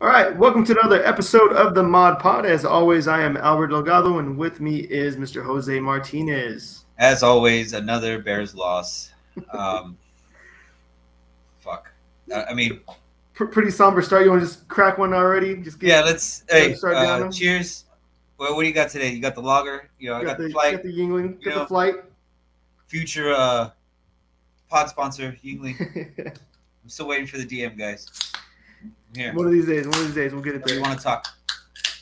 All right, welcome to another episode of the Mod Pod. As always, I am Albert Delgado, and with me is Mr. Jose Martinez. As always, another Bears loss. Um, fuck. I mean, Pretty somber start. You want to just crack one already? Just get, yeah. Let's. Hey, start down. cheers. What do you got today? You got the lager. I got the flight. Got the Yingling. Got the flight. Future pod sponsor Yingling. I'm still waiting for the DM, guys. I'm here. One of these days, we'll get it there. You want to talk?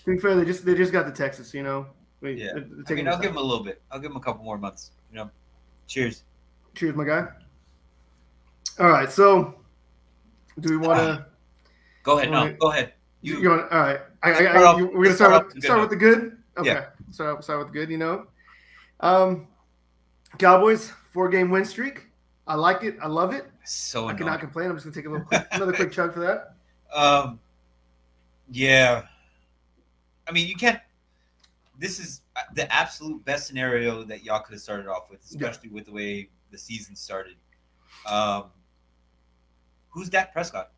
To be fair, they just got the Texas. Yeah. I'll give them a little bit. I'll give them a couple more months. Cheers. Cheers, my guy. All right, so do we want to? Go ahead. No, go ahead. You're on. All right. We're gonna start with the good. Okay. Yeah. Start with the good. Cowboys 4-game win streak. I like it. I love it. So I cannot complain. I'm just gonna take another quick chug for that. Yeah. I mean, you can't. This is the absolute best scenario that y'all could have started off with, especially with the way the season started. Who's Dak Prescott?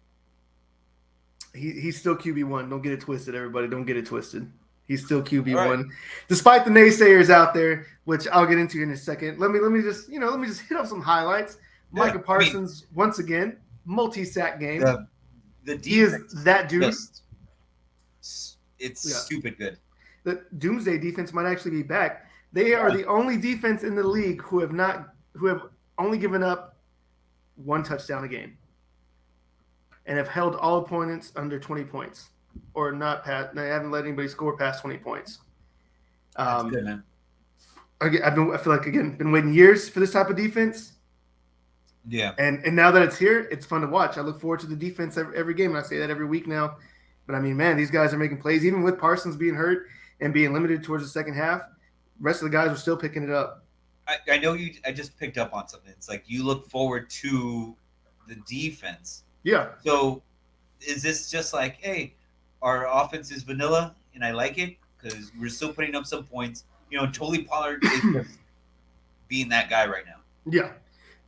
He's still QB1. Don't get it twisted, everybody. Don't get it twisted. He's still QB1, right. Despite the naysayers out there, which I'll get into in a second. Let me just hit up some highlights. Yeah, Micah Parsons once again, multi-sack game. The defense, he is that dude. It's stupid good. The Doomsday defense might actually be back. They are the only defense in the league who have only given up one touchdown a game, and have held all opponents under 20 points, or not past. They haven't let anybody score past 20 points. That's good, man. I feel like been waiting years for this type of defense. Yeah. And now that it's here, it's fun to watch. I look forward to the defense every game, and I say that every week now. But I mean, man, these guys are making plays, even with Parsons being hurt and being limited towards the second half. The rest of the guys are still picking it up. I know you. I just picked up on something. It's like you look forward to the defense. Yeah. So is this just like, hey, our offense is vanilla and I like it because we're still putting up some points? Totally Pollard is just being that guy right now. Yeah.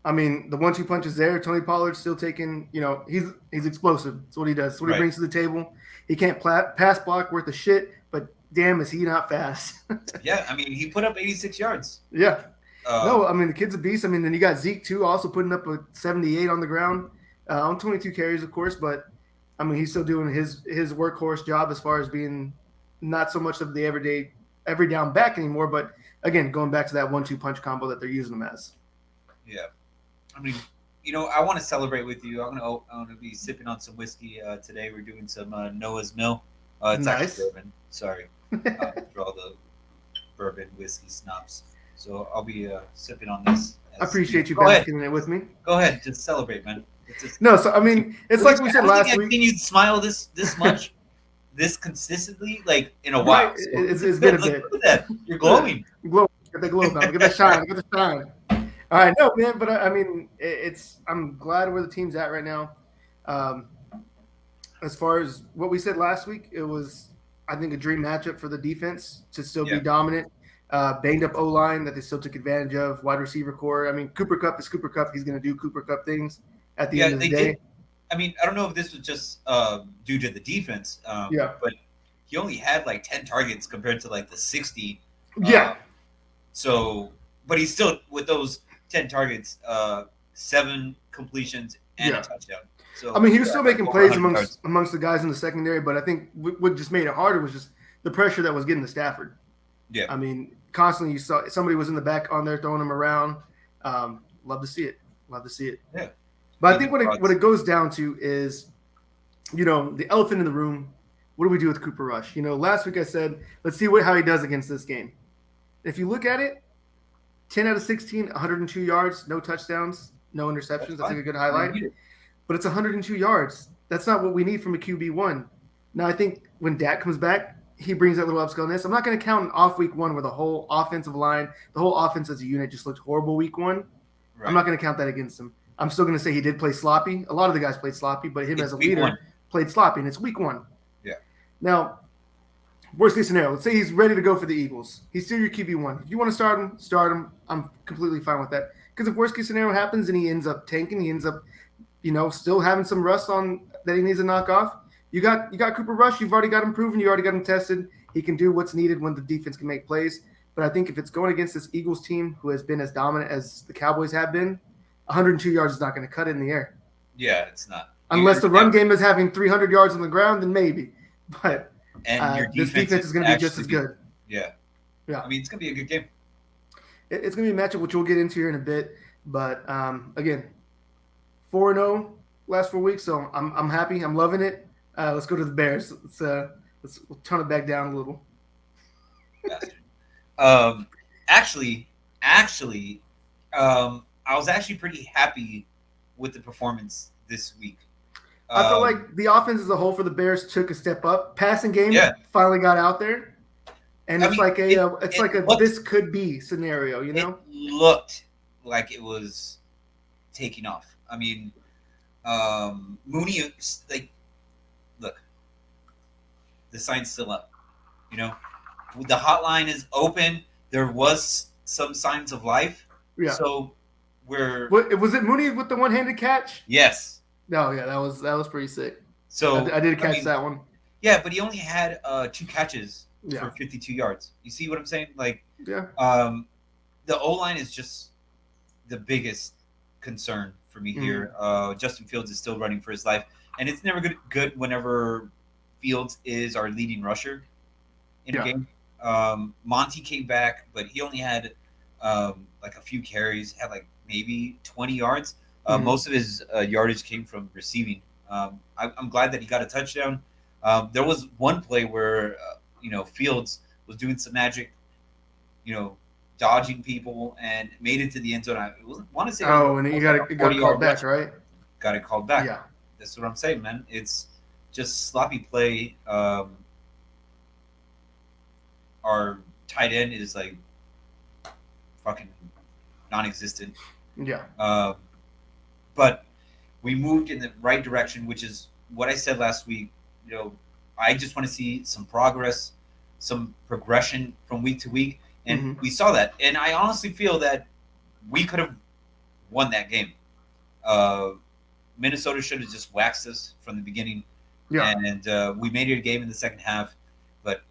I mean, the 1-2 punch is there. Tony Pollard's still taking, he's explosive. That's what he does. That's what he brings to the table. He can't pass block worth of shit, but damn, is he not fast. Yeah, I mean, he put up 86 yards. Yeah. No, I mean, the kid's a beast. I mean, then you got Zeke, too, also putting up a 78 on the ground. On 22 carries, of course, but, I mean, he's still doing his workhorse job as far as being not so much of the every down back anymore, but, again, going back to that 1-2 punch combo that they're using him as. Yeah. I mean, I want to celebrate with you. I'm gonna be sipping on some whiskey today. We're doing some Noah's Mill. It's nice. Actually bourbon. Sorry, for all the bourbon whiskey snobs. So I'll be sipping on this. I appreciate you basking in it with me. Go ahead, just celebrate, man. No, so I mean, it's like we said last week. I've seen you smile this much, this consistently, like in a while. Right. So it's been a bit. Look at that. You're glowing. Glow. Get the glow now. Get that shine. Get the shine. All right, no, man, but I mean, I'm glad where the team's at right now. As far as what we said last week, it was, I think, a dream matchup for the defense to still be dominant. Banged up O-line that they still took advantage of. Wide receiver core. I mean, Cooper Kupp is Cooper Kupp. He's going to do Cooper Kupp things at the end of the day. Did. I mean, I don't know if this was just due to the defense. But he only had like 10 targets compared to like the 60. But he's still, with those 10 targets, 7 completions, and a touchdown. So I mean, he was still making plays amongst the guys in the secondary, but I think what just made it harder was just the pressure that was getting to Stafford. Yeah. I mean, constantly you saw somebody was in the back on there throwing him around. Love to see it. Yeah. But I think what it goes down to is, the elephant in the room. What do we do with Cooper Rush? Last week I said, let's see how he does against this game. If you look at it, 10 out of 16, 102 yards, no touchdowns, no interceptions. That's like a good highlight. But it's 102 yards. That's not what we need from a QB1. Now, I think when Dak comes back, he brings that little upscaleness. I'm not going to count an off week 1 where the whole offensive line, the whole offense as a unit just looked horrible week 1. Right. I'm not going to count that against him. I'm still going to say he did play sloppy. A lot of the guys played sloppy, but him as a leader played sloppy, and it's week 1. Yeah. Now, worst case scenario, let's say he's ready to go for the Eagles. He's still your QB1. If you want to start him, I'm completely fine with that. Because if worst case scenario happens and he ends up tanking, he ends up, still having some rust on that he needs to knock off, You got Cooper Rush. You've already got him proven. You already got him tested. He can do what's needed when the defense can make plays. But I think if it's going against this Eagles team who has been as dominant as the Cowboys have been, 102 yards is not going to cut it in the air. Yeah, it's not. Unless the run game is having 300 yards on the ground, then maybe. But and this defense is going to be just as good. Yeah. I mean, it's going to be a good game. It's going to be a matchup which we'll get into here in a bit. But again, 4-0 last 4 weeks, so I'm happy. I'm loving it. Let's go to the Bears. Let's tone it back down a little. Actually, I was actually pretty happy with the performance this week. I felt like the offense as a whole for the Bears took a step up. Passing game finally got out there, and it's like a this could be scenario. You know, it looked like it was taking off. I mean, Mooney, like, look, the sign's still up. You know, the hotline is open. There was some signs of life. Yeah. So was it Mooney with the one-handed catch? Yes. No, yeah, that was pretty sick. So I did catch that one. Yeah, but he only had 2 catches for 52 yards. You see what I'm saying? Like, yeah. The O-line is just the biggest concern for me here. Justin Fields is still running for his life, and it's never good whenever Fields is our leading rusher in a game. Monty came back, but he only had like a few carries, had like maybe 20 yards. Most of his yardage came from receiving. I'm glad that he got a touchdown. There was one play where Fields was doing some magic, dodging people and made it to the end zone. I want to say, and he got it called back, right? Got it called back. Yeah, that's what I'm saying, man. It's just sloppy play. Our tight end is like fucking non-existent. Yeah. But we moved in the right direction, which is what I said last week. I just want to see some progress, some progression from week to week, and we saw that. And I honestly feel that we could have won that game. Minnesota should have just waxed us from the beginning. Yeah. And we made it a game in the second half, but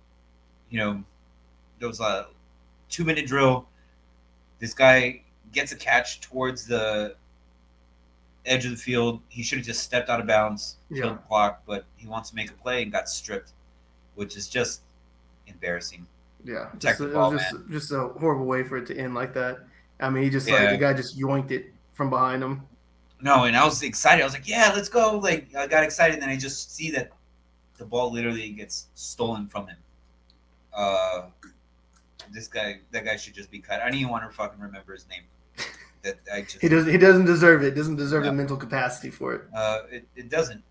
there was a 2-minute drill. This guy gets a catch towards the edge of the field. He should have just stepped out of bounds, killed the clock, but he wants to make a play and got stripped, which is just embarrassing. Yeah, it was just a horrible way for it to end like that. I mean, he just the guy just yoinked it from behind him. No, and I was excited. I was like, yeah, let's go. Like, I got excited, and then I just see that the ball literally gets stolen from him. That guy should just be cut. I don't even want to fucking remember his name. He doesn't deserve it. Doesn't deserve the mental capacity for it. It doesn't.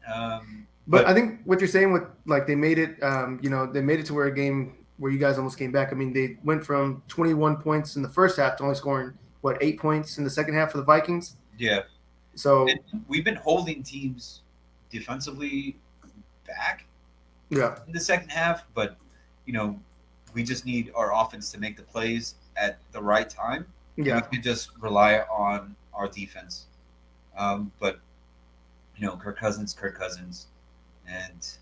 But I think what you're saying with like they made it, they made it to where a game where you guys almost came back. I mean, they went from 21 points in the first half to only scoring 8 points in the second half for the Vikings. Yeah. So we've been holding teams defensively back. Yeah. In the second half, but we just need our offense to make the plays at the right time. Yeah. We can just rely on our defense. But Kirk Cousins, and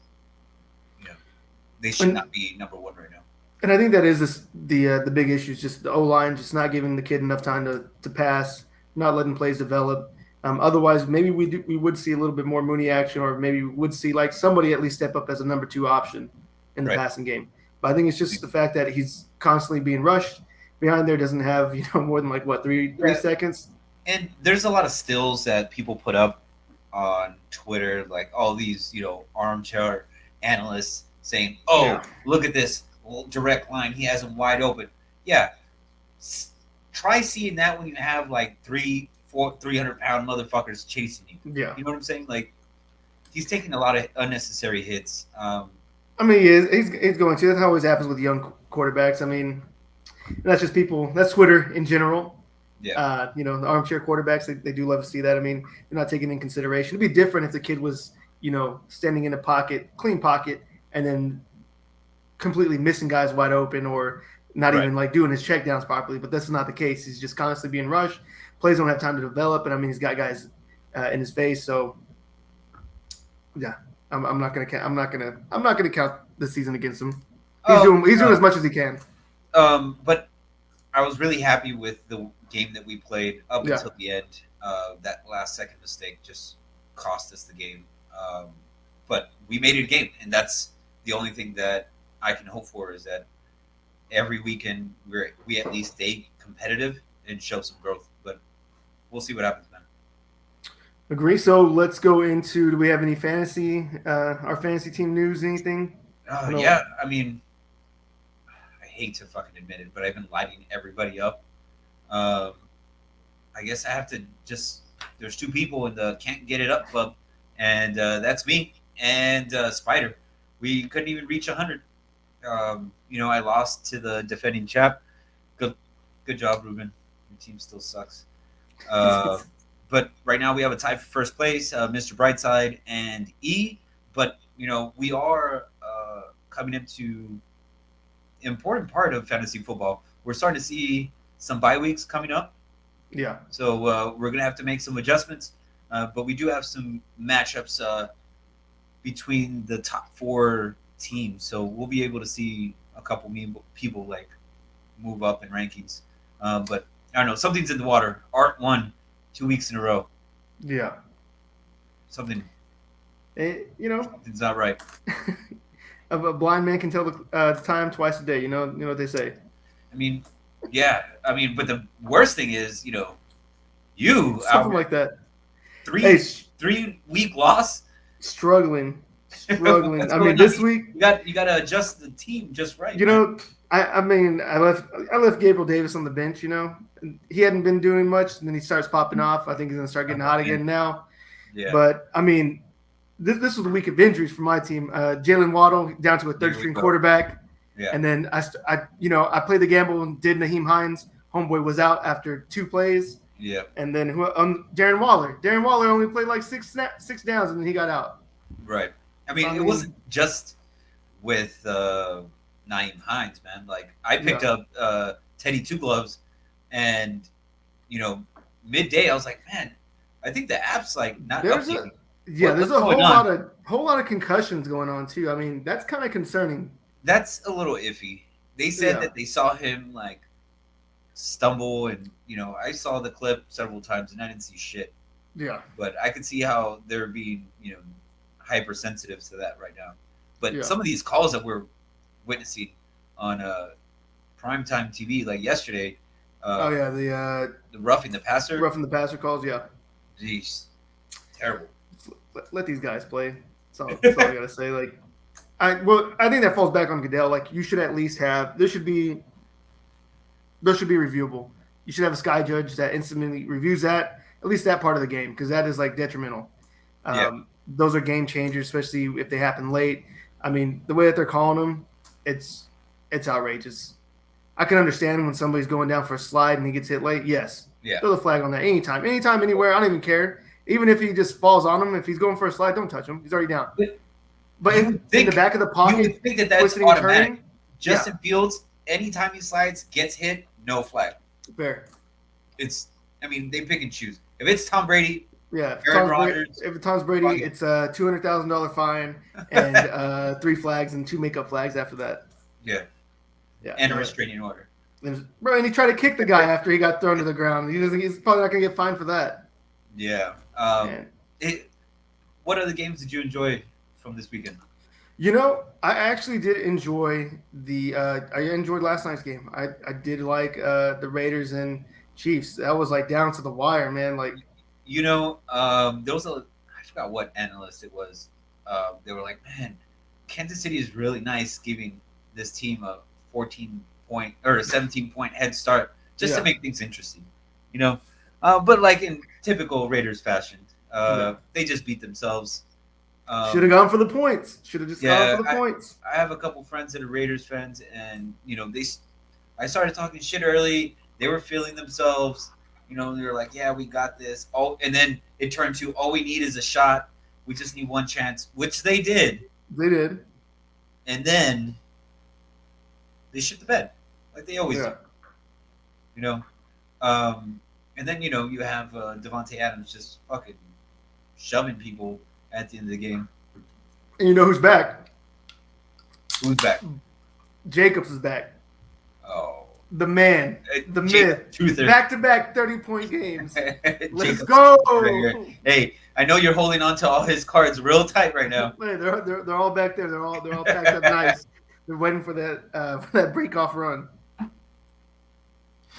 they should not be number one right now. And I think that is the big issue is just the O-line, just not giving the kid enough time to pass, not letting plays develop. Otherwise, maybe we would see a little bit more Mooney action, or maybe we would see like somebody at least step up as a number 2 option in the passing game. But I think it's just the fact that he's constantly being rushed. Behind there doesn't have more than 3 seconds. And there's a lot of stills that people put up on Twitter, like all these armchair analysts saying, look at this direct line, he has him wide open. Yeah, try seeing that when you have like 300-pound motherfuckers chasing you. Yeah, you know what I'm saying? Like, he's taking a lot of unnecessary hits. I mean, he's going to. That's how it always happens with young quarterbacks. I mean, that's just people. That's Twitter in general. Yeah. The armchair quarterbacks, they do love to see that. I mean, they're not taking in consideration. It'd be different if the kid was, standing in a pocket, clean pocket, and then completely missing guys wide open, or not even like doing his checkdowns properly. But that's not the case. He's just constantly being rushed. Plays don't have time to develop, and I mean, he's got guys in his face. So, yeah. I'm not gonna count. I'm not gonna count the season against him. Oh, He's doing as much as he can. but I was really happy with the game that we played up Yeah. until the end. That last second mistake just cost us the game. But we made it a game, and that's the only thing that I can hope for is that every weekend we at least stay competitive and show some growth. But we'll see what happens, man. Agree. So let's go into. Do we have any fantasy? Our fantasy team news? Anything? Yeah, I mean, I hate to fucking admit it, but I've been lighting everybody up. I guess I have to just. There's two people in the Can't Get It Up club, and that's me and Spider. We couldn't even reach 100. I lost to the defending chap. Good job, Ruben. Your team still sucks. But right now we have a tie for first place, Mr. Brightside and E. But we are coming into an important part of fantasy football. We're starting to see some bye weeks coming up. Yeah. So we're gonna have to make some adjustments. But we do have some matchups between the top 4 teams, so we'll be able to see a couple people like move up in rankings. But I don't know, something's in the water. Art won 2 weeks in a row. Yeah. Something's not right. A blind man can tell the time twice a day. You know what they say. I mean, yeah. I mean, but the worst thing is, you something like that. 3-week loss. Struggling. I mean, this week you got to adjust the team just right. I left Gabriel Davis on the bench. He hadn't been doing much, and then he starts popping off. I think he's gonna start getting hot again now. Yeah. But I mean, this was a week of injuries for my team. Jalen Waddle down to a third-string quarterback. Yeah. And then I played the gamble and did Naheem Hines. Homeboy was out after 2 plays. Yeah. And then Darren Waller. Darren Waller only played like 6 downs, and then he got out. Right. I mean, it wasn't just with Naeem Hines, man. Like, I picked up Teddy Two Gloves, and midday I was like, man, I think the app's like not updating. There's a whole lot of concussions going on too. I mean, that's kind of concerning. That's a little iffy. They said that they saw him like stumble, and I saw the clip several times, and I didn't see shit. Yeah. But I could see how they're being hypersensitive to that right now. But some of these calls that we're witnessing on primetime TV, like yesterday. The roughing the passer. Roughing the passer calls, yeah. Jeez, terrible. Let these guys play. That's all I gotta say. Like, I think that falls back on Goodell. Like, you should at least have those should be reviewable. You should have a sky judge that instantly reviews that, at least that part of the game, because that is like detrimental. Those are game changers, especially if they happen late. I mean, the way that they're calling them, it's outrageous. I can understand when somebody's going down for a slide and he gets hit late. Yes. Yeah. Throw the flag on that anytime, anywhere. I don't even care. Even if he just falls on him, if he's going for a slide, don't touch him. He's already down. But in the back of the pocket, you would think that's automatic. Justin Fields, anytime he slides, gets hit, no flag. Fair. They pick and choose. If it's Tom Brady, if it's Tom Brady, it's a $200,000 fine and 3 flags and 2 makeup flags after that. Yeah. And a restraining order. And he tried to kick the guy after he got thrown to the ground. He's probably not going to get fined for that. Yeah. What other games did you enjoy from this weekend? I actually did enjoy I enjoyed last night's game. I did like the Raiders and Chiefs. That was like down to the wire, man. Like, there was I forgot what analyst it was. They were like, man, Kansas City is really nice giving this team a 14-point or a 17-point head start just to make things interesting, But like in typical Raiders fashion, they just beat themselves. Should have gone for the points. Should have just gone for the points. I have a couple friends that are Raiders fans, and I started talking shit early. They were feeling themselves. They were like, "Yeah, we got this." Oh, and then it turned to, "All we need is a shot. We just need one chance," which they did. They did. And then they shit the bed, like they always do. And then you have Devontae Adams just fucking shoving people at the end of the game. And you know who's back? Who's back? Jacobs is back. Oh, The man, the myth, Truther. back-to-back 30-point games. Let's Jacob's go. right here. Hey, I know you're holding on to all his cards real tight right now. Hey, they're all back there. They're all packed up nice. They're waiting for that break-off run.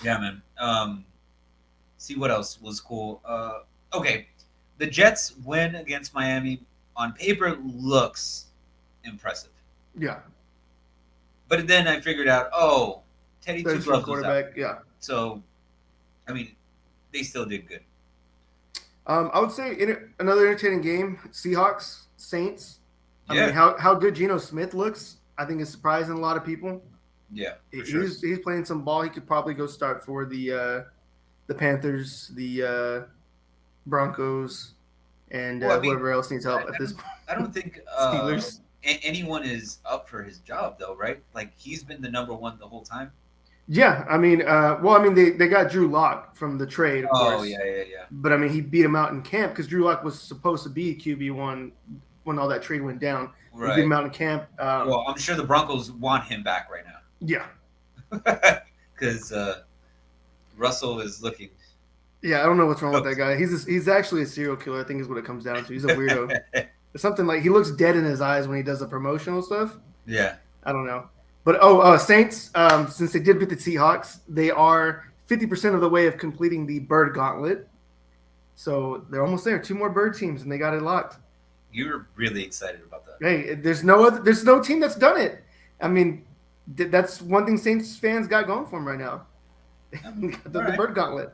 Yeah, man. See what else was cool. Okay, the Jets win against Miami on paper looks impressive. Yeah. But then I figured out, Teddy Two Gloves was out. Yeah. So, I mean, they still did good. I would say another entertaining game. Seahawks Saints. I mean, how good Geno Smith looks, I think is surprising a lot of people. Yeah, he's playing some ball. He could probably go start for the Panthers, the Broncos, and whoever else needs help at this point. I don't think Steelers. Anyone is up for his job though, right? Like he's been the number one the whole time. Yeah, I mean, they got Drew Lock from the trade, of course. Oh, yeah. But I mean, he beat him out in camp because Drew Lock was supposed to be QB1 when all that trade went down. Right. He beat him out in camp. Well, I'm sure the Broncos want him back right now. Yeah. Because Russell is looking. Yeah, I don't know what's wrong with that guy. He's actually a serial killer, I think is what it comes down to. He's a weirdo. It's something like he looks dead in his eyes when he does the promotional stuff. Yeah. I don't know. But Saints, since they did beat the Seahawks, they are 50% of the way of completing the Bird Gauntlet. So they're almost there. 2 more Bird teams, and they got it locked. You're really excited about that. Hey, there's no team that's done it. I mean, that's one thing Saints fans got going for them right now. The Bird Gauntlet.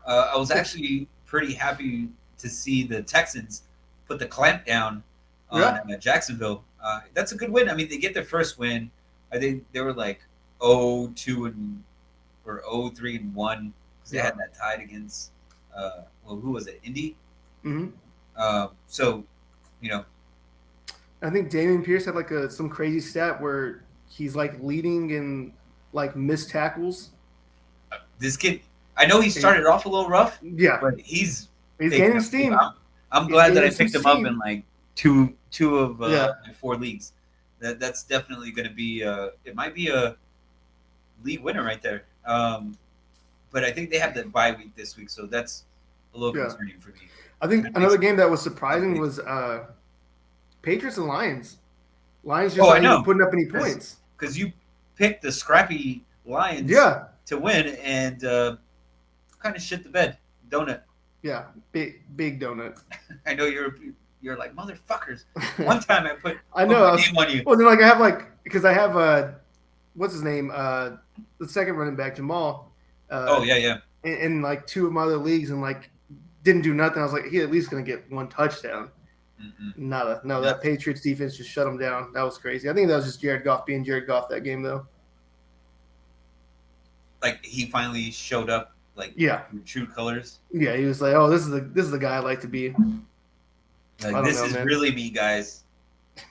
I was actually pretty happy to see the Texans put the clamp down on Jacksonville. That's a good win. I mean, they get their first win. I think they were like 0-2 or 0-3-1 because they had that tied against who was it? Indy. Mm-hmm. So, I think Dameon Pierce had like some crazy stat where he's like leading in like missed tackles. This kid, I know he started off a little rough. Yeah, but he's gaining steam. I'm glad that I picked him up in like two of my 4 leagues. That's definitely going to be it might be a league winner right there. But I think they have the bye week this week, so that's a little concerning for me. I think another game that was surprising was Patriots and Lions. Lions just not even putting up any points because you picked the scrappy Lions to win and kind of shit the bed donut. Yeah, big donut. I know you're like motherfuckers. One time I put I know name on you. Well, then I have what's his name? The second running back, Jamal. In like 2 of my other leagues and like didn't do nothing. I was like, he at least gonna get 1 touchdown. Nada. No, that Patriots defense just shut him down. That was crazy. I think that was just Jared Goff being Jared Goff that game though. Like he finally showed up. Like true colors. Yeah, he was like, "Oh, this is the guy I like to be." Like this is really me, guys.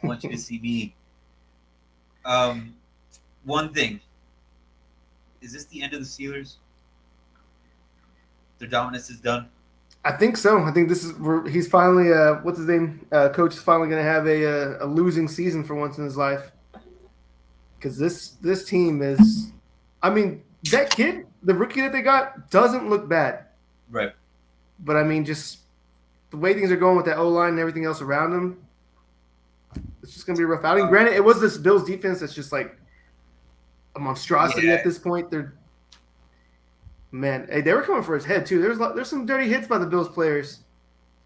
I want you to see me. One thing. Is this the end of the Steelers? Their dominance is done. I think so. I think this is where he's finally. What's his name? Coach is finally going to have a losing season for once in his life. Because this team is, I mean, that kid, the rookie that they got, doesn't look bad. Right. But I mean, just the way things are going with that O-line and everything else around them, it's just going to be a rough outing. Granted, it was this Bills defense that's just like a monstrosity at this point. They were coming for his head too. There's some dirty hits by the Bills players,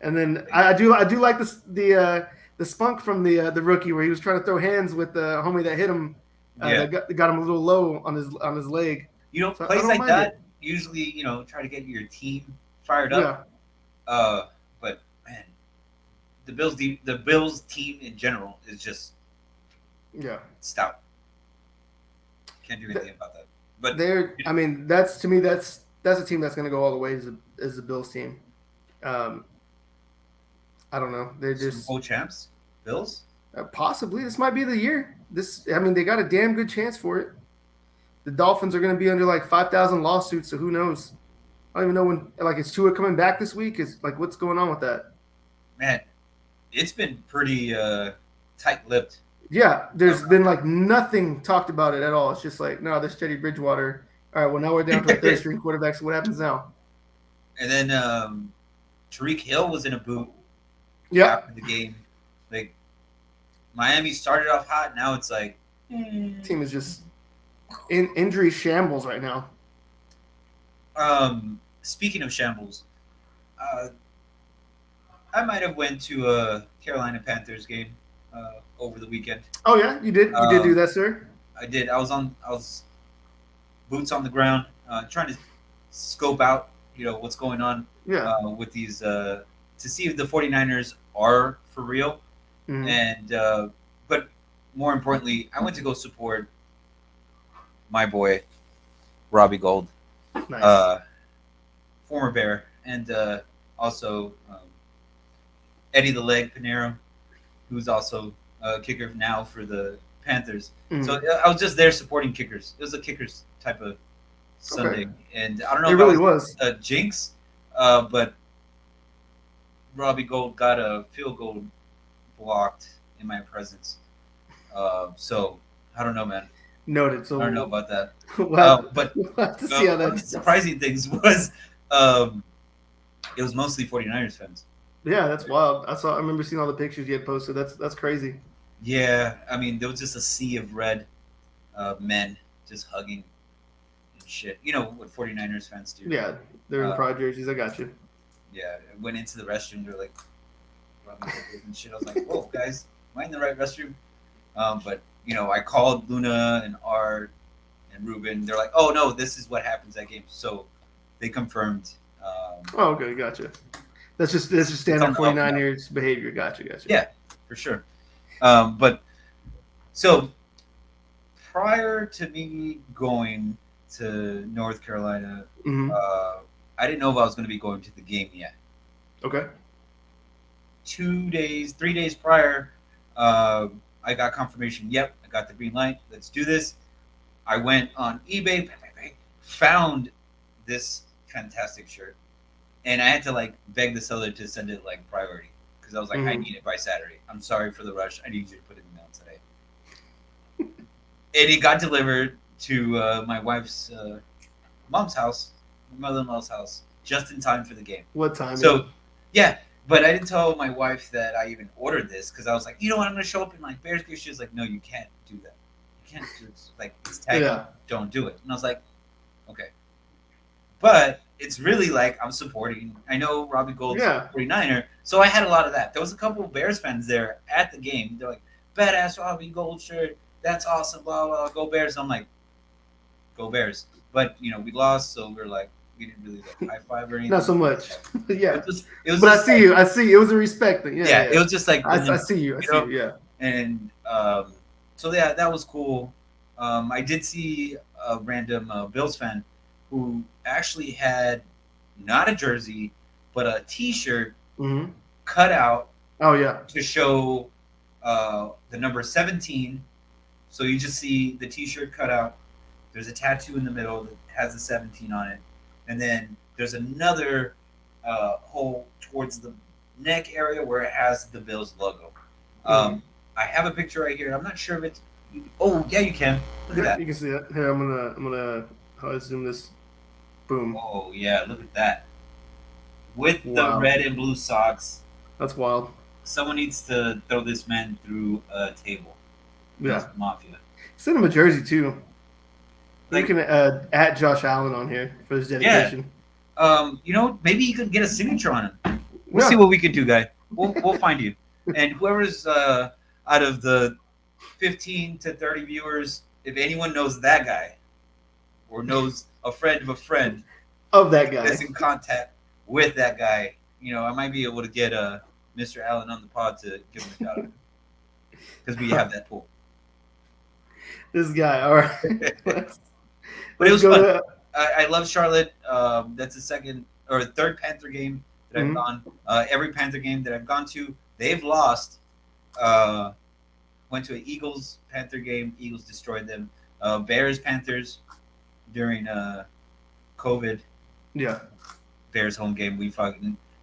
and then I do like the spunk from the rookie where he was trying to throw hands with the homie that hit him. That got him a little low on his leg. Plays like that usually try to get your team fired up. But man, the Bills team in general is just stout. Can't do anything about that. But that's to me that's a team that's going to go all the way as the Bills team. I don't know. They're just Super Bowl champs, Bills. Possibly this might be the year. They got a damn good chance for it. The Dolphins are going to be under like 5,000 lawsuits, so who knows? I don't even know when. Like, is Tua coming back this week? Is like, what's going on with that? Man, it's been pretty tight-lipped. Yeah, there's been like nothing talked about it at all. It's just like, no, this Teddy Bridgewater. All right, well, now we're down to a third string quarterback. So what happens now? And then Tariq Hill was in a boot Yep. after the game. Like, Miami started off hot. Now it's like, Team is just in injury shambles right now. Speaking of shambles, I might have went to a Carolina Panthers game over the weekend. Oh yeah, you did. You did do that, sir. I did. I was boots on the ground, trying to scope out, what's going on Yeah. with these to see if the 49ers are for real. Mhm. And but more importantly, I went to go support my boy Robbie Gold, Nice. former Bear, and also Eddie the Leg Pinero, who's also a kicker now for the Panthers. Mhm. So I was just there supporting kickers. It was a kickers type of Sunday, and I don't know It if really I was. a jinx, but Robbie Gold got a field goal blocked in my presence. So I don't know, man. Noted. So I don't know about that. Well, But we'll have to see how one of the that. surprising things was it was mostly 49ers fans. Yeah, that's wild. I remember seeing all the pictures you had posted. That's crazy. Yeah, I mean, there was just a sea of red men just hugging and shit. You know what 49ers fans do. Yeah, they're in pride jerseys. I got you. Yeah, I went into the restroom. They're like, rubbing their and shit. I was like, whoa, guys, am I in the right restroom? But, I called Luna and Art and Ruben. They're like, oh, no, this is what happens at games. So they confirmed. Oh, okay, gotcha. That's just standard 49ers behavior. Gotcha. Yeah, for sure. But so prior to me going to North Carolina, Mhm. I didn't know if I was going to be going to the game yet. Okay. 3 days prior, I got confirmation. Yep, I got the green light. Let's do this. I went on eBay, found this fantastic shirt, and I had to beg the seller to send it priority because I was like, I need it by Saturday. I'm sorry for the rush. I need you to put it in the mail today. And it got delivered to my wife's mom's house, my mother-in-law's house, just in time for the game. What time? So, yeah. But I didn't tell my wife that I even ordered this because I was like, you know what, I'm going to show up in Bears gear. She was like, no, you can't do that. You can't do this. It's tagged. Yeah. Don't do it. And I was like, okay. But it's really I'm supporting. I know Robbie Gold's a 49er, so I had a lot of that. There was a couple of Bears fans there at the game. They're like, badass Robbie Gold shirt. That's awesome. Blah, blah, go Bears. I'm like, go Bears. But, we lost, so we're like, we didn't really high five or anything. Not so much. Yeah. It was but I see you. I see. It was a respect thing. Yeah. It was just I see you. I see you. Yeah. And so yeah, that was cool. I did see a random Bills fan who actually had not a jersey but a T-shirt cut out. Oh yeah. To show the number 17. So you just see the T-shirt cut out. There's a tattoo in the middle that has a 17 on it. And then there's another hole towards the neck area where it has the Bills logo. I have a picture right here. I'm not sure if it's. Oh yeah, you can. Look at that. You can see it. Here, I'm gonna how I zoom this. Boom. Oh yeah, look at that. With the red and blue socks. That's wild. Someone needs to throw this man through a table. Yeah. Mafia. Send him a jersey too. You can add Josh Allen on here for his dedication. Yeah. Maybe you could get a signature on him. We'll see what we can do, guy. We'll find you. And whoever's out of the 15 to 30 viewers, if anyone knows that guy or knows a friend of a friend of that guy that's in contact with that guy, I might be able to get Mr. Allen on the pod to give him a shout out because we have that pool. This guy, all right. But it was fun. I love Charlotte. That's the second or third Panther game that I've gone. Every Panther game that I've gone to, they've lost. Went to an Eagles Panther game. Eagles destroyed them. Bears Panthers during COVID. Yeah. Bears home game. We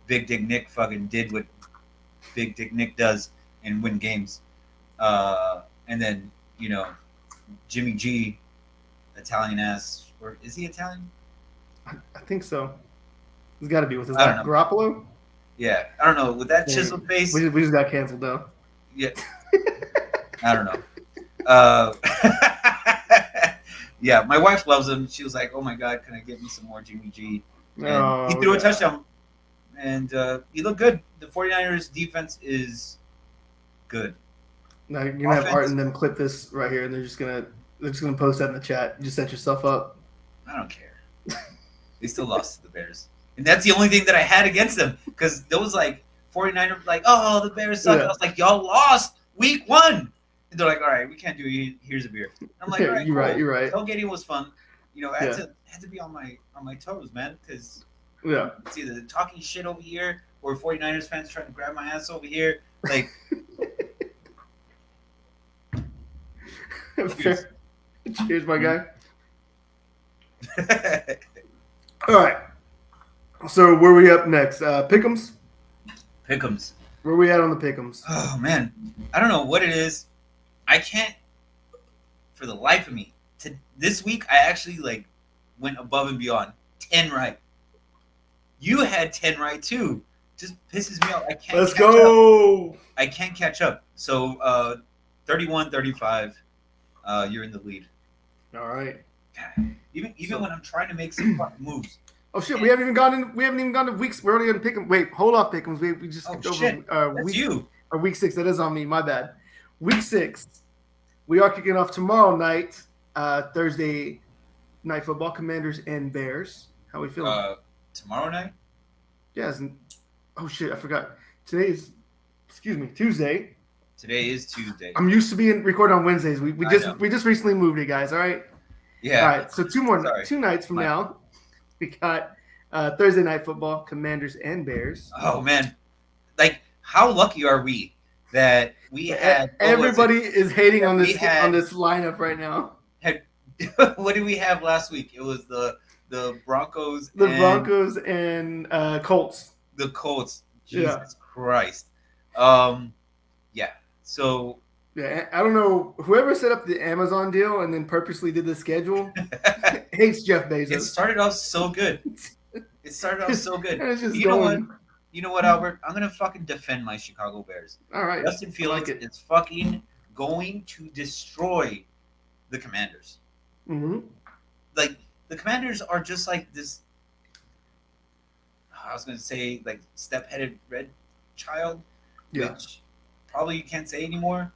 Big Dick Nick fucking did what Big Dick Nick does and win games. And then Jimmy G, Italian ass, or is he Italian? I think so. He's got to be with his I don't know. Garoppolo. Yeah, I don't know. With that chiseled face, we just got canceled though. Yeah, I don't know. Yeah, my wife loves him. She was like, "Oh my God, can I get me some more Jimmy G?" And he threw a touchdown, and he looked good. The 49ers defense is good. Now you're gonna have Art and them clip this right here, and they're just gonna post that in the chat. You just set yourself up. I don't care. They still lost to the Bears, and that's the only thing that I had against them because there was like 49ers like, "Oh, the Bears suck." Yeah. I was like, "Y'all lost week 1." And they're like, "All right, we can't do it. Here's a beer." And I'm like, "All right, you're cool. right. You're right." Tailgating was fun. I had to be on my toes, man, because it's either talking shit over here or 49ers fans trying to grab my ass over here. Like, cheers, my guy. All right. So where we up next? Pickems. Pickems. Where we at on the Pickems? Oh man, I don't know what it is. I can't, for the life of me. This week I actually went above and beyond. 10 right. You had 10 right too. Just pisses me off. I can't. Let's go. I can't catch up. So 31-35. You're in the lead. All right. Even when I'm trying to make some fucking moves. Oh shit! We haven't even gone to weeks. We're only gonna pick them. Wait, hold off, Pickems. We just skipped over week 6. That is on me. My bad. Week 6. We are kicking off tomorrow night, Thursday night football. Commanders and Bears. How we feeling? Tomorrow night. Yeah. Oh shit! I forgot. Today is, Tuesday. Today is Tuesday. I'm used to being recorded on Wednesdays. We just recently moved it, guys. All right. Yeah. All right. So 2 nights from now, we got Thursday night football, Commanders and Bears. Oh man, how lucky are we that we had? Everybody is hating on this lineup right now. What did we have last week? It was the Broncos. Broncos and Colts. The Colts. Jesus Christ. Yeah. So. Yeah, I don't know. Whoever set up the Amazon deal and then purposely did the schedule hates Jeff Bezos. It started off so good. And it's just going. You know what, Albert? I'm gonna fucking defend my Chicago Bears. All right. Justin Fields is fucking going to destroy the Commanders. Mm-hmm. The Commanders are just like this. I was gonna say step-headed red child, which probably you can't say anymore.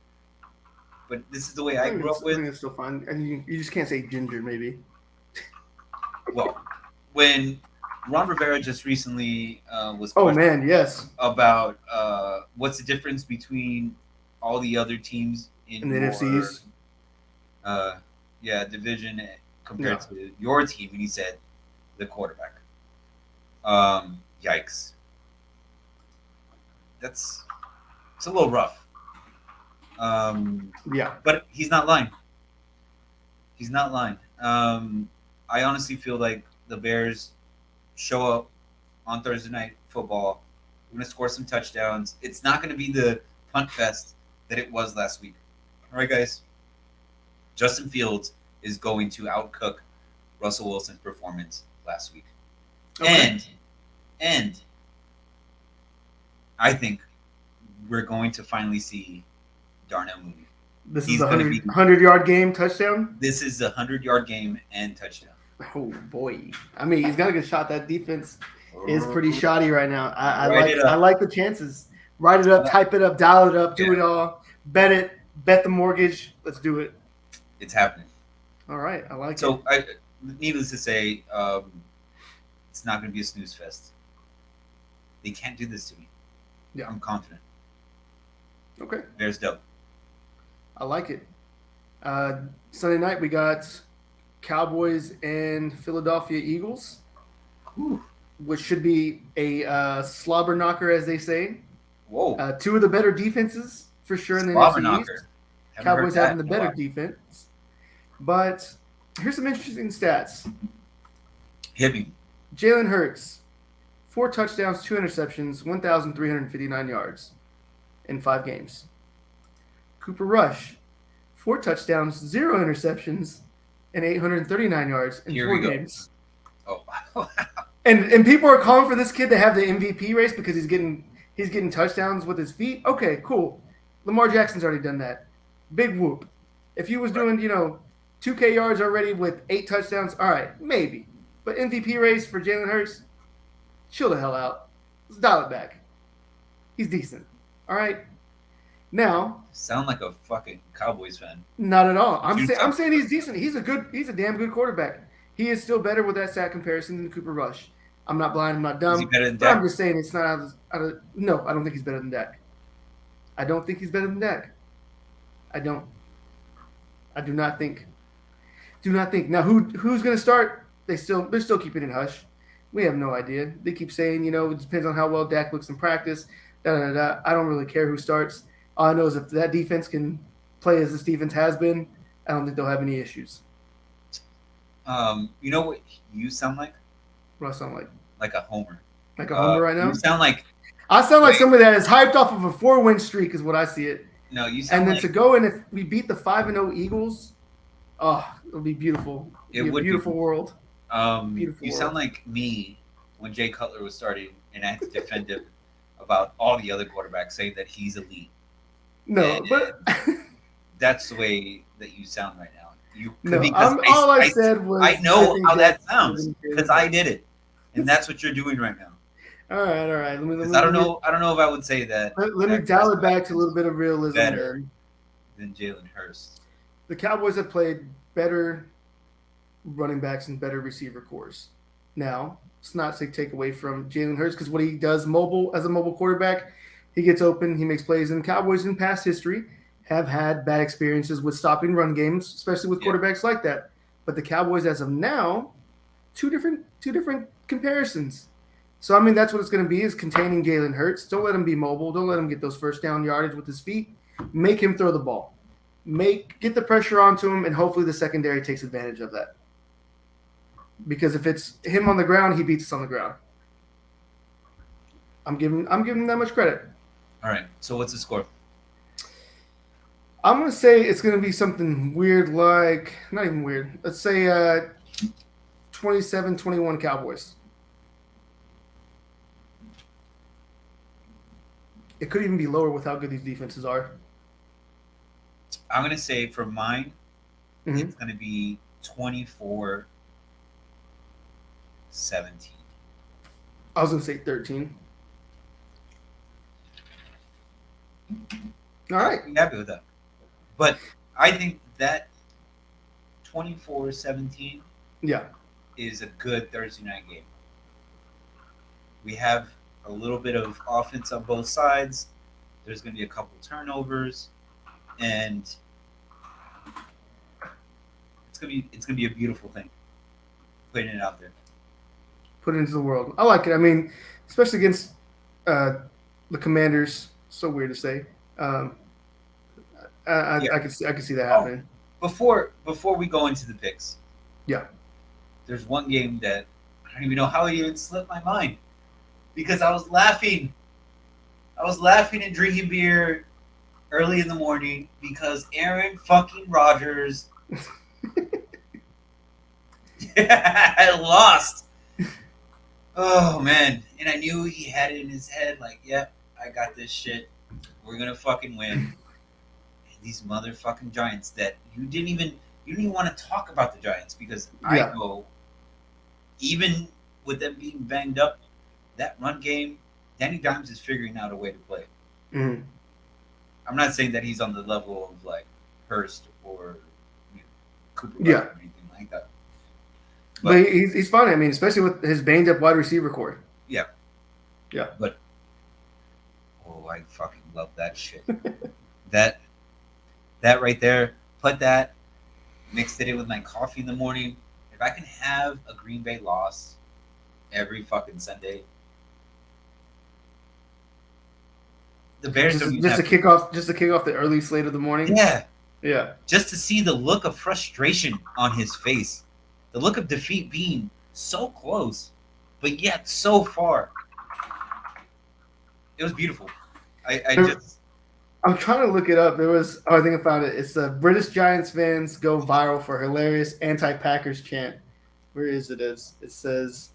But this is the way I grew up with. I think it's still fine. And you just can't say ginger, maybe. Well, when Ron Rivera just recently was about what's the difference between all the other teams in the NFCs, division compared to your team, and he said the quarterback. Yikes. It's a little rough. But he's not lying. I honestly feel like the Bears show up on Thursday night football. We're going to score some touchdowns. It's not going to be the punt fest that it was last week. All right, guys. Justin Fields is going to outcook Russell Wilson's performance last week. Okay. And I think we're going to finally see Darnell Mooney. This is a 100-yard game touchdown? This is a 100-yard game and touchdown. Oh, boy. I mean, he's got a good shot. That defense is pretty shoddy right now. I like the chances. Write it up, type it up, dial it up, do it all. Bet the mortgage. Let's do it. It's happening. All right. I like it. So, needless to say, it's not going to be a snooze fest. They can't do this to me. Yeah. I'm confident. Okay. Bears dope. I like it. Sunday night, we got Cowboys and Philadelphia Eagles, which should be a slobber knocker, as they say. Whoa. 2 of the better defenses, for sure, in the NFC East. Cowboys having the better defense. But here's some interesting stats. Hit me. Jalen Hurts, 4 touchdowns, 2 interceptions, 1,359 yards in 5 games. Cooper Rush, 4 touchdowns, 0 interceptions, and 839 yards in Here 4 we go. games. Oh, And people are calling for this kid to have the MVP race because he's getting touchdowns with his feet. Okay, cool. Lamar Jackson's already done that. Big whoop. If he was doing, 2K yards already with 8 touchdowns, all right, maybe. But MVP race for Jalen Hurts, chill the hell out. Let's dial it back. He's decent. All right. Now, sound like a fucking Cowboys fan. not at all. I'm saying he's decent. He's a damn good quarterback. He is still better with that sack comparison than Cooper Rush. I'm not blind. I'm not dumb. Is he better than but Dak? I'm just saying it's not out of. No, I don't think he's better than Dak. I don't think he's better than Dak. I don't. I do not think. Do not think. Now, who's going to start? They're still keeping it hush. We have no idea. They keep saying, it depends on how well Dak looks in practice. I don't really care who starts. All I know is if that defense can play as this defense has been, I don't think they'll have any issues. You know what you sound like? What do I sound like? Like a homer. Like a homer right now? You sound like... I sound like somebody that is hyped off of a 4-win streak is what I see it. No, you sound and then like... to go and if we beat the 5-0 Eagles, it'll be beautiful. It'll be a beautiful world. You sound like me when Jay Cutler was starting and I had to defend him about all the other quarterbacks saying that he's elite. No, but that's the way that you sound right now. All I said was I know how that sounds because I did it, and that's what you're doing right now. All right. I don't know if I would say that. Let me dial it back to a little bit of realism. Better than Jalen Hurts. The Cowboys have played better running backs and better receiver cores. Now, it's not to take away from Jalen Hurts because what he does as a mobile quarterback, he gets open, he makes plays. And Cowboys in past history have had bad experiences with stopping run games, especially with quarterbacks like that. But the Cowboys, as of now, two different comparisons. So, that's what it's going to be, is containing Jalen Hurts. Don't let him be mobile. Don't let him get those first down yardage with his feet. Make him throw the ball. Get the pressure onto him, and hopefully the secondary takes advantage of that. Because if it's him on the ground, he beats us on the ground. I'm giving him that much credit. All right. So what's the score? I'm going to say it's going to be something weird like – not even weird. Let's say 27-21 Cowboys. It could even be lower with how good these defenses are. I'm going to say for mine, it's going to be 24-17. I was going to say 13. All right. I'm happy with that. But I think that 24-17 is a good Thursday night game. We have a little bit of offense on both sides. There's going to be a couple turnovers, and it's going to be a beautiful thing. Putting it out there. Put it into the world. I like it. Especially against the Commanders. So weird to say. I can see that happening. Before we go into the picks, there's one game that I don't even know how it even slipped my mind because I was laughing and drinking beer early in the morning because Aaron fucking Rodgers lost. Oh man, and I knew he had it in his head like, yep, I got this shit. We're gonna fucking win. These motherfucking Giants that you didn't even want to talk about the Giants because I know even with them being banged up, that run game, Danny Dimes is figuring out a way to play. Mm-hmm. I'm not saying that he's on the level of like Hurst or Cooper or anything like that. But he's fun. Especially with his banged up wide receiver core. Yeah. Yeah. But I fucking love that shit. That right there, mixed it in with my coffee in the morning. If I can have a Green Bay loss every fucking Sunday, the Bears just to kick off the early slate of the morning. Yeah. Just to see the look of frustration on his face, the look of defeat being so close, but yet so far. It was beautiful. I I'm trying to look it up. I think I found it. It's British Giants fans go viral for hilarious anti-Packers chant. Where is it? It says,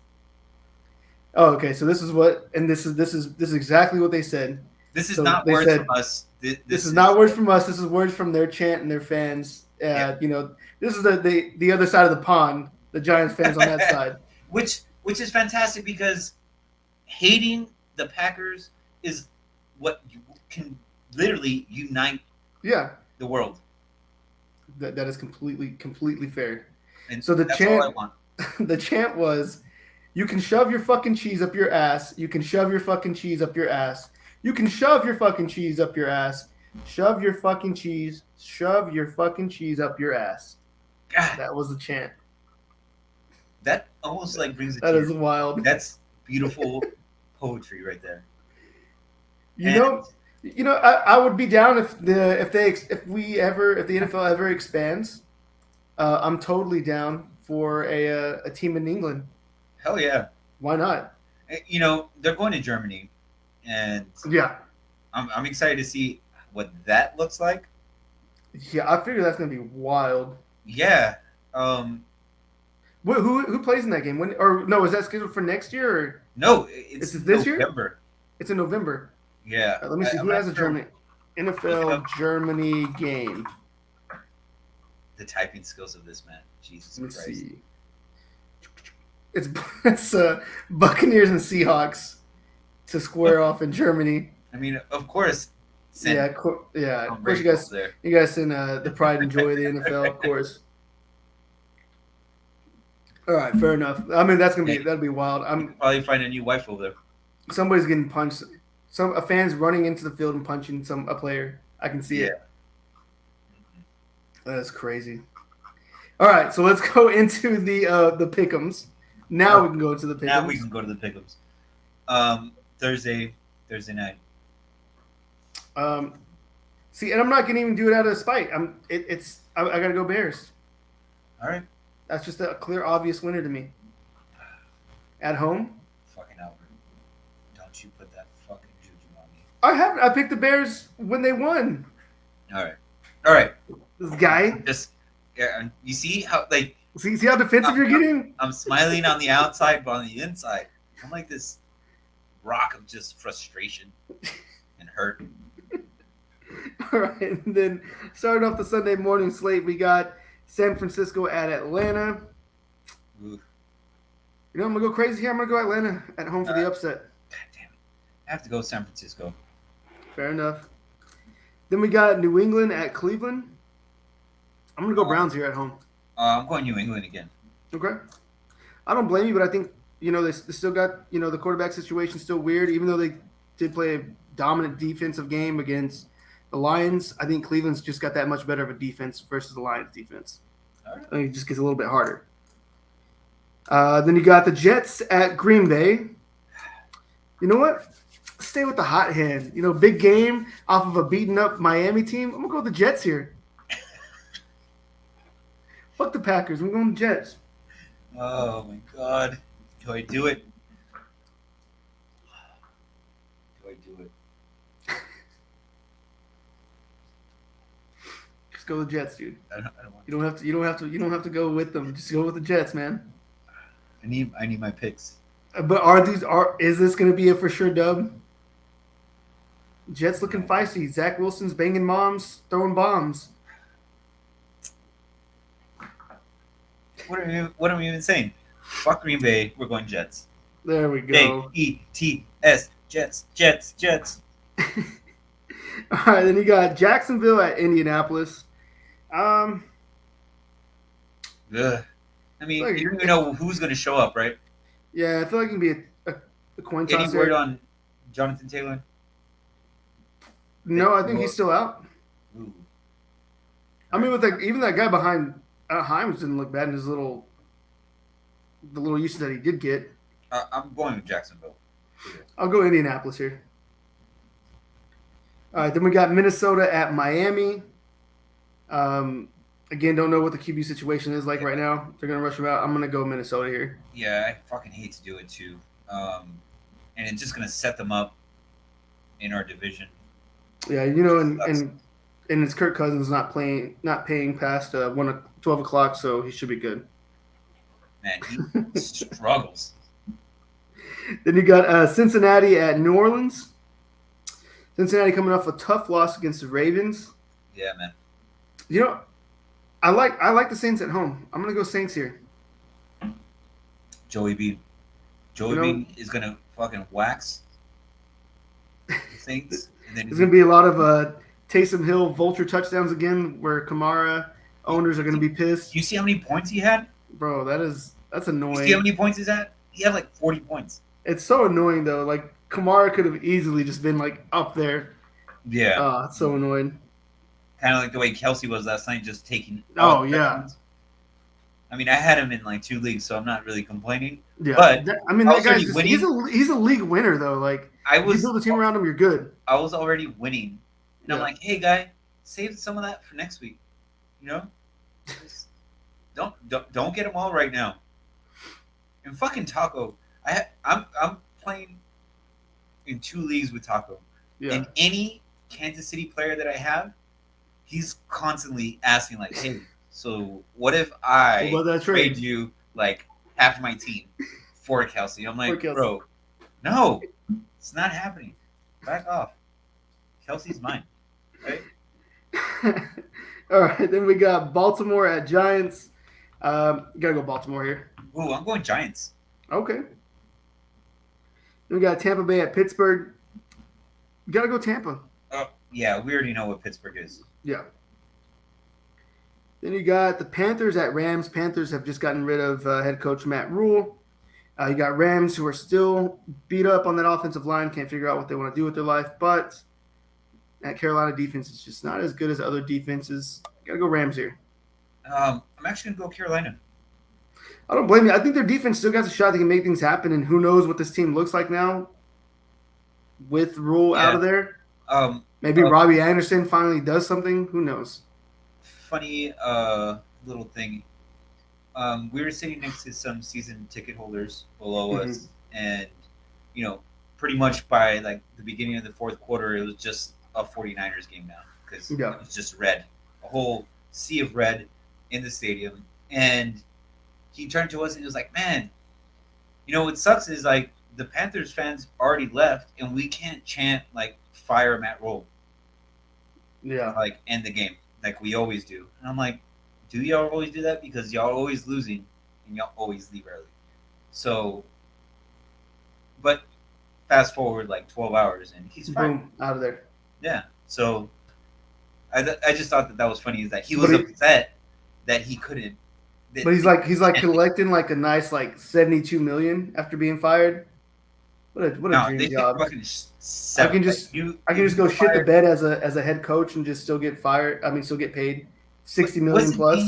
"Oh, okay. So this is what, and this is exactly what they said. This is So not they words said, from us. this is not words from us. This is words from their chant and their fans. Yeah. This is the other side of the pond. The Giants fans on that side. which is fantastic because hating the Packers is what can literally unite Yeah, the world. that is completely fair. And So the that's chant, all I want. the chant was, "You can shove your fucking cheese up your ass. You can shove your fucking cheese up your ass. You can shove your fucking cheese up your ass. Shove your fucking cheese. Shove your fucking cheese up your ass." God, That was the chant. that almost like brings a That tear. is wild. That's beautiful poetry right there. You know, I would be down if the NFL ever expands. I'm totally down for a team in England. Hell yeah. Why not? They're going to Germany, and Yeah, I'm excited to see what that looks like. yeah. I figure that's gonna be wild. Yeah. Who plays in that game? When or no? Is that scheduled for next year? Or No, Is it's it this year? November. it's in November. Yeah. Let me see I'm who not has a sure. Germany NFL Germany game. The typing skills of this man. Jesus Let me Christ. see. It's Buccaneers and Seahawks to square off in Germany. I mean, of course. Yeah, Of course you guys send the pride and joy of the NFL, of course. All right, fair enough. I mean, that'll be wild. Probably find a new wife over there. Somebody's getting punched. A fan's running into the field and punching a player. I can see it. That is crazy. All right, so let's go into the pickems. Now we can go to the pickems. Now we can go to the pickems. Thursday night. See, and I'm not gonna even do it out of spite. I gotta go Bears. All right. That's just a clear, obvious winner to me. At home. Fucking Albert. Don't you put that fucking juju on me. I picked the Bears when they won. All right. This guy. You see how See how defensive you're getting? I'm smiling on the outside, but on the inside, I'm like this rock of just frustration and hurt. All right, and then starting off the Sunday morning slate, we got San Francisco at Atlanta. Ooh. I'm gonna go crazy here. I'm gonna go Atlanta at home for the upset. God damn it. I have to go San Francisco. Fair enough. Then we got New England at Cleveland. I'm gonna go Browns here at home. I'm going New England again. Okay. I don't blame you, but I think they still got the quarterback situation still weird. Even though they did play a dominant defensive game against the Lions, I think Cleveland's just got that much better of a defense versus the Lions defense. All right. I think it just gets a little bit harder. Then you got the Jets at Green Bay. You know what? Stay with the hot hand. Big game off of a beaten up Miami team. I'm gonna go with the Jets here. Fuck the Packers. I'm going Jets. Oh my God. Do I do it? Just go with the Jets, dude. I don't want You don't have to go with them. Just go with the Jets, man. I need my picks. But is this going to be a for sure dub? Jets looking feisty. Zach Wilson's banging moms, throwing bombs. What am I even saying? Fuck Green Bay. We're going Jets. There we go. Jets. Jets. All right, then you got Jacksonville at Indianapolis. Ugh. I mean, you don't even know who's going to show up, right? Yeah, I feel like it can be a coin toss. Any word on Jonathan Taylor? No, I think he's still out. Ooh. I mean, with even that guy behind Himes didn't look bad in the little usage that he did get. I'm going with Jacksonville. I'll go Indianapolis here. All right, then we got Minnesota at Miami. Again, don't know what the QB situation is like right now. They're going to rush him out. I'm going to go Minnesota here. Yeah, I fucking hate to do it too. And it's just going to set them up in our division. Yeah, and it's Kirk Cousins not paying past 12 o'clock, so he should be good. Man, he struggles. Then you got Cincinnati at New Orleans. Cincinnati coming off a tough loss against the Ravens. Yeah, man. You know, I like the Saints at home. I'm gonna go Saints here. Joey B. Bean is gonna fucking wax the Saints, and then there's gonna be a lot of Taysom Hill vulture touchdowns again, where Kamara owners are gonna be pissed. You see how many points he had, bro? That's annoying. You see how many points he's at? He had like 40 points. It's so annoying though. Like Kamara could have easily just been like up there. Yeah. Oh, it's so annoying. Kind of like the way Kelsey was last night, just taking. Oh yeah. I mean, I had him in like 2 leagues, so I'm not really complaining. Yeah, but that guy's he's a league winner though. Like if you build a team around him, you're good. I was already winning, and I'm like, hey guy, save some of that for next week. Just don't get them all right now. And fucking Taco, I'm playing in 2 leagues with Taco, and any Kansas City player that I have, he's constantly asking like, hey, so what if I trade you like half my team for Kelsey? I'm like, bro, no, it's not happening. Back off. Kelsey's mine, right? All right, then we got Baltimore at Giants. Gotta go Baltimore here. Ooh, I'm going Giants. Okay. Then we got Tampa Bay at Pittsburgh. You gotta go Tampa. Oh yeah, we already know what Pittsburgh is. Yeah. Then you got the Panthers at Rams. Panthers have just gotten rid of head coach Matt Rule. You got Rams who are still beat up on that offensive line, can't figure out what they want to do with their life. But that Carolina defense is just not as good as other defenses. Got to go Rams here. I'm actually going to go Carolina. I don't blame you. I think their defense still got a shot. They can make things happen, and who knows what this team looks like now with Rule out of there. Maybe Robbie Anderson finally does something. Who knows? Funny little thing. We were sitting next to some season ticket holders below us, and pretty much by like the beginning of the fourth quarter, it was just a 49ers game now because it was just red, a whole sea of red in the stadium. And he turned to us and he was like, "Man, what sucks is like the Panthers fans already left, and we can't chant like fire Matt Rule, like end the game." Like we always do. And I'm like, do y'all always do that? Because y'all always losing and y'all always leave early. So, but fast forward like 12 hours and he's fine. Boom, out of there. Yeah. So I just thought that was funny is that he was upset that he couldn't. But he's like collecting like a nice like $72 million after being fired. What a dream job. I can just go shit the bed as a head coach and just still get fired. I mean, still get paid $60 million plus.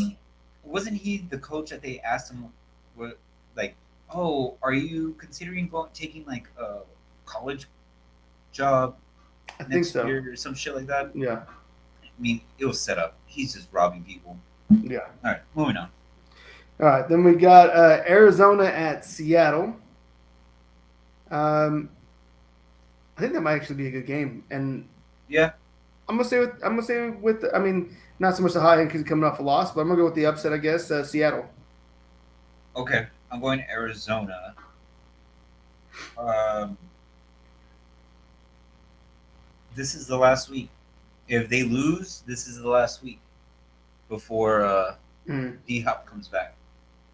Wasn't he the coach that they asked him, like, oh, are you considering taking like a college job next year or some shit like that? Yeah. I mean, it was set up. He's just robbing people. Yeah. All right, moving on. All right, then we got Arizona at Seattle. I think that might actually be a good game, and I'm gonna say with I mean, not so much the high end because he's coming off a loss, but I'm gonna go with the upset, I guess. Seattle. Okay, I'm going to Arizona. This is the last week. If they lose, this is the last week before D-Hop comes back.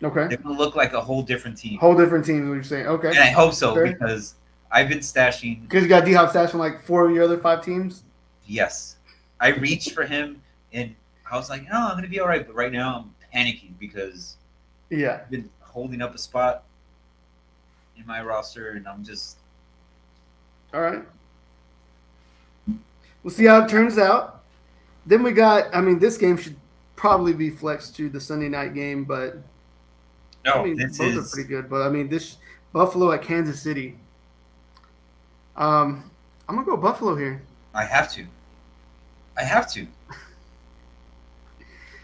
Okay. They're going to look like a whole different team. Whole different team is what you're saying. Okay. And I hope so because I've been stashing. Because you got D-Hop stashed from like 4 of your other 5 teams? Yes. I reached for him and I was like, I'm going to be all right. But right now I'm panicking because I've been holding up a spot in my roster and I'm just. All right. We'll see how it turns out. Then we got, this game should probably be flexed to the Sunday night game, but both are pretty good. But this Buffalo at Kansas City. I'm gonna go Buffalo here. I have to.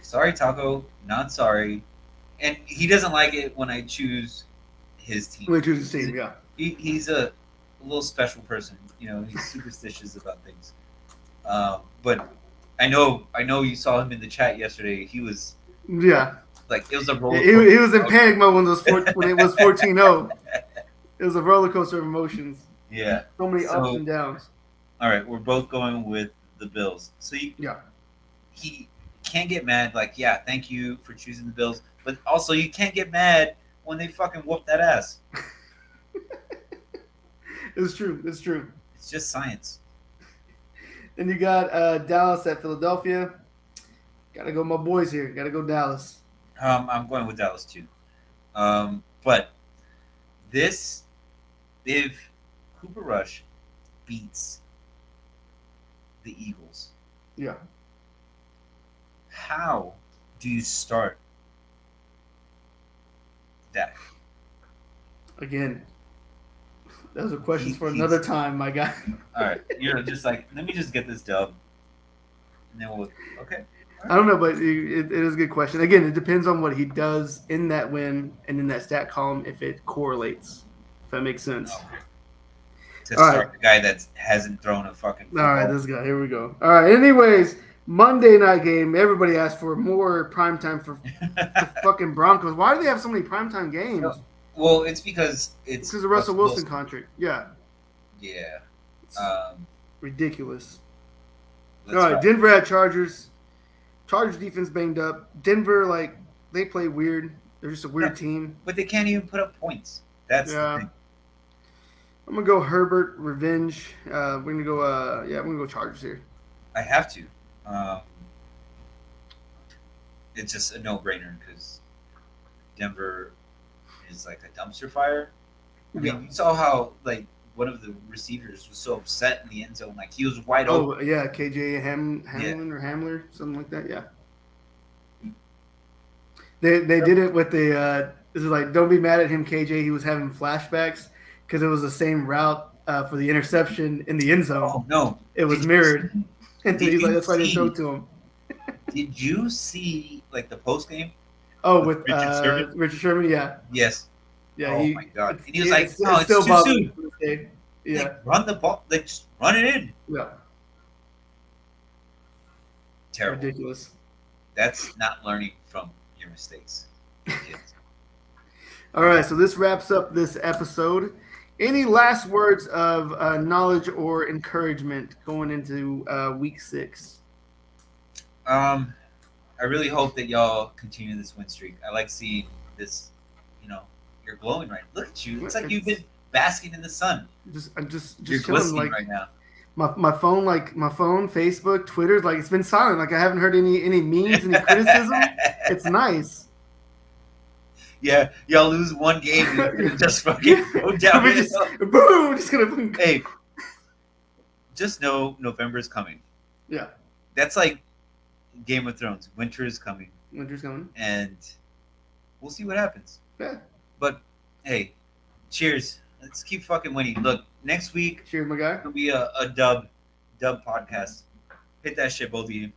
Sorry, Taco. Not sorry. And he doesn't like it when I choose his team. When I choose his team, yeah. He's a little special person. He's superstitious about things. But I know you saw him in the chat yesterday. He was Yeah. like, it was a roller He coaster. was in panic mode when it was 14-0. It was a roller coaster of emotions. Yeah. So many ups So, and downs. all right, we're both going with the Bills. So he can't get mad. Like, yeah, thank you for choosing the Bills, but also you can't get mad when they fucking whoop that ass. It's true. It's true. It's just science. Then you got Dallas at Philadelphia. Gotta go, my boys here. Gotta go Dallas. I'm going with Dallas too. But this, if Cooper Rush beats the Eagles, Yeah. how do you start that? Again, those are questions for another time, my guy. All right, you're just like, let me just get this dub, and then we'll. Okay. I don't know, but it is a good question. Again, it depends on what he does in that win and in that stat column if it correlates. If that makes sense. To start the guy that hasn't thrown a fucking football. All right, this guy. Here we go. All right. Anyways, Monday night game. Everybody asked for more primetime for the fucking Broncos. Why do they have so many primetime games? Well, it's because it's because of Russell Wilson contract. Yeah. Yeah. Ridiculous. All right, Denver at Chargers. Chargers defense banged up. Denver, like, they play weird. They're just a weird team. But they can't even put up points. That's the thing. I'm gonna go Herbert revenge. We're gonna go. I'm gonna go Chargers here. I have to. It's just a no-brainer because Denver is like a dumpster fire. I mean, you saw how like one of the receivers was so upset in the end zone, like he was wide open. Oh yeah, KJ Hamlin or Hamler, something like that. Yeah. They did it with the. This is like, don't be mad at him, KJ. He was having flashbacks because it was the same route for the interception in the end zone. Oh no, it was mirrored, and he's like, that's why they throw to him. Did you see like the post game? Oh, with Richard Sherman, yeah. Yes. Yeah. Oh my god! And he was like, "No, it's too soon." Yeah. Like, run the ball. Like, just run it in. Yeah. Terrible. Ridiculous. That's not learning from your mistakes. All right, so this wraps up this episode. Any last words of knowledge or encouragement going into week 6? I really hope that y'all continue this win streak. I like seeing this. You're glowing right. Look at you. It's like you've been basking in the sun. I'm just you're glistening like, right now. My phone, Facebook, Twitter, like it's been silent. Like I haven't heard any memes, any criticism. It's nice. Yeah, y'all lose one game and just fucking go down. Boom, just gonna. Hey, just know November is coming. Yeah. That's like Game of Thrones. Winter is coming. Winter's coming. And we'll see what happens. Yeah. But hey, cheers. Let's keep fucking winning. Look, next week. Cheers, my guy. It'll be a dub podcast. Hit that shit, both of you.